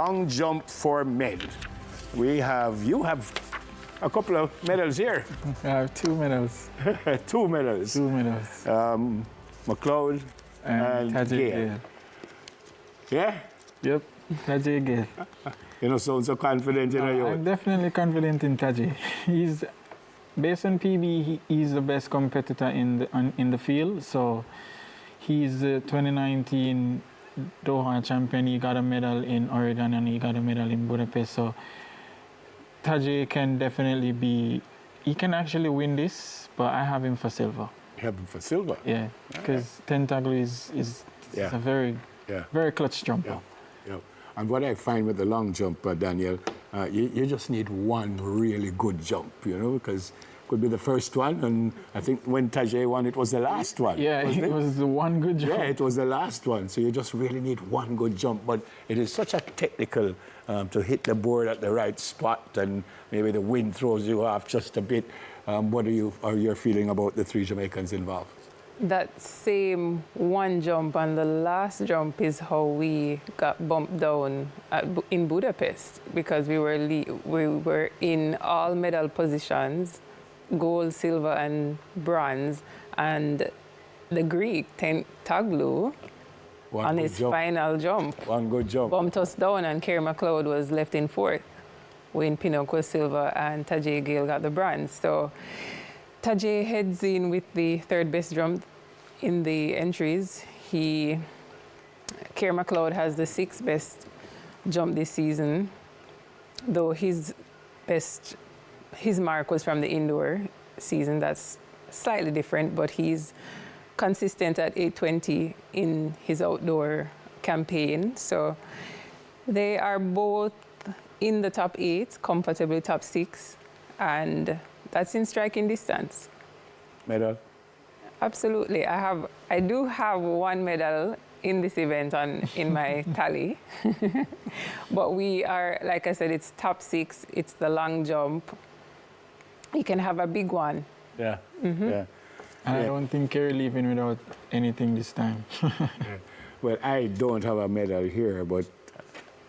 Long jump for men. You have a couple of medals here. I have 2 medals. 2 medals. 2 medals. McLeod and Gale. Yeah? Yep, Taji Gale. You know, sound so confident, you know. I'm definitely confident in Taji. He's, based on PB, he's the best competitor in the field. So he's 2019 Doha champion. He got a medal in Oregon and he got a medal in Budapest. So Taji can definitely be, he can actually win this, but I have him for silver. You have him for silver? Yeah, because Tentacle is a very clutch jumper. Yeah. And what I find with the long jump, Daniel, you just need one really good jump, you know, because it could be the first one, and I think when Tajay won, it was the last one. Yeah, it was the one good jump. Yeah, it was the last one, so you just really need one good jump, but it is such a technical to hit the board at the right spot, and maybe the wind throws you off just a bit. What are your feeling about the 3 Jamaicans involved? That same one jump and the last jump is how we got bumped down in Budapest, because we were in all medal positions, gold, silver, and bronze, and the Greek Taglu on his final jump. One good jump. Bumped us down, and Kerry McLeod was left in 4th. Wayne Pinnock was silver, and Tajay Gale got the bronze. So Tajay heads in with the 3rd best jump in the entries. Kerry McLeod has the 6th best jump this season, though his mark was from the indoor season. That's slightly different, but he's consistent at 820 in his outdoor campaign. So they are both in the top 8, comfortably top 6, and that's in striking distance. Medal? Absolutely. I do have 1 medal in this event in my tally. But we are, like I said, it's top 6, it's the long jump. You can have a big one. Yeah. Mm-hmm. Yeah. And I don't think Kerry leaving without anything this time. Well, I don't have a medal here, but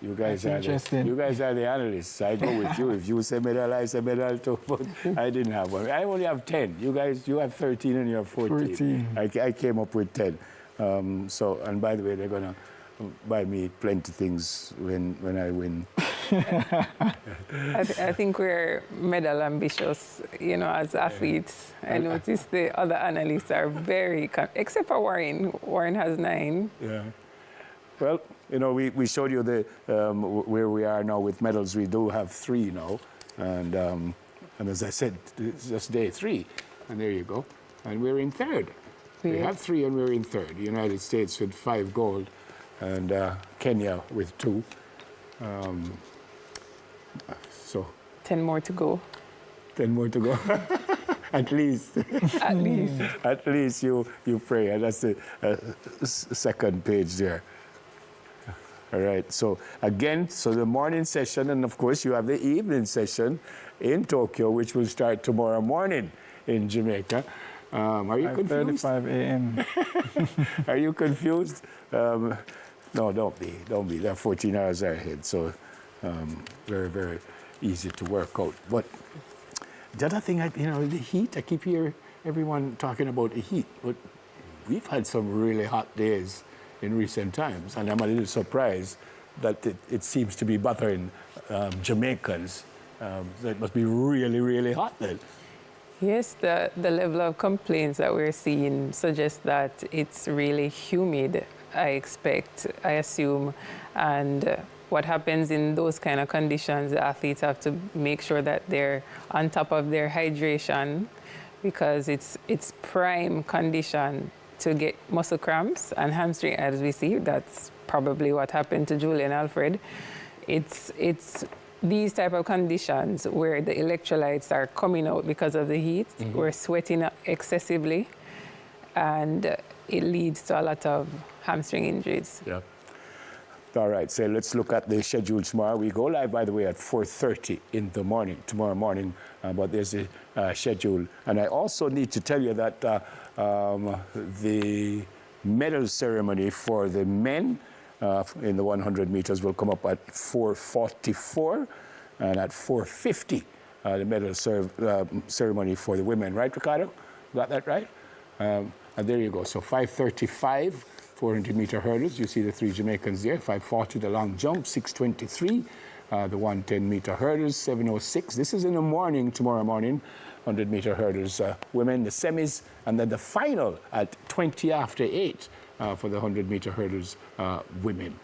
you guys are the analysts. I go with you. If you say medal, I say medal too. But I didn't have one. I only have 10. You guys, you have 13 and you're 14. I came up with 10. And by the way, they're gonna buy me plenty things when I win. I think we're medal ambitious, you know, as athletes. I noticed the other analysts are very, except for Warren. Warren has 9. Yeah. Well, you know, we showed you where we are now with medals. We do have 3 now, and as I said, it's just day 3, and there you go. And we're in 3rd. We have 3 and we're in 3rd. The United States with 5 gold, and Kenya with 2. So 10 more to go. 10 more to go. At least. At least. At least you pray, and that's the 2nd page there. All right, so again, the morning session, and of course you have the evening session in Tokyo, which will start tomorrow morning in Jamaica. Are you confused? 5:35 a.m. Are you confused? No, don't be. They're 14 hours ahead, so very, very easy to work out. But the other thing, the heat, I keep hearing everyone talking about the heat, but we've had some really hot days in recent times, and I'm a little surprised that it seems to be bothering Jamaicans. So it must be really, really hot then. Yes, the level of complaints that we're seeing suggests that it's really humid, I assume, and what happens in those kind of conditions, the athletes have to make sure that they're on top of their hydration, because it's prime condition to get muscle cramps and hamstring, as we see. That's probably what happened to Julian Alfred. It's these type of conditions where the electrolytes are coming out because of the heat. Mm-hmm. We're sweating excessively, and it leads to a lot of hamstring injuries. Yeah. All right, so let's look at the schedule tomorrow. We go live, by the way, at 4:30 in the morning, tomorrow morning, but there's a schedule. And I also need to tell you that the medal ceremony for the men in the 100 meters will come up at 4:44, and at 4:50, the medal ceremony for the women. Right, Ricardo? Got that right? And there you go. So 5:35, 400-meter hurdles. You see the three Jamaicans there. 5:40, the long jump. 6:23, the 110-meter hurdles. 7:06. This is in the morning, tomorrow morning. 100-meter hurdles, women, the semis, and then the final at 20 after 8 for the 100-meter hurdles, women.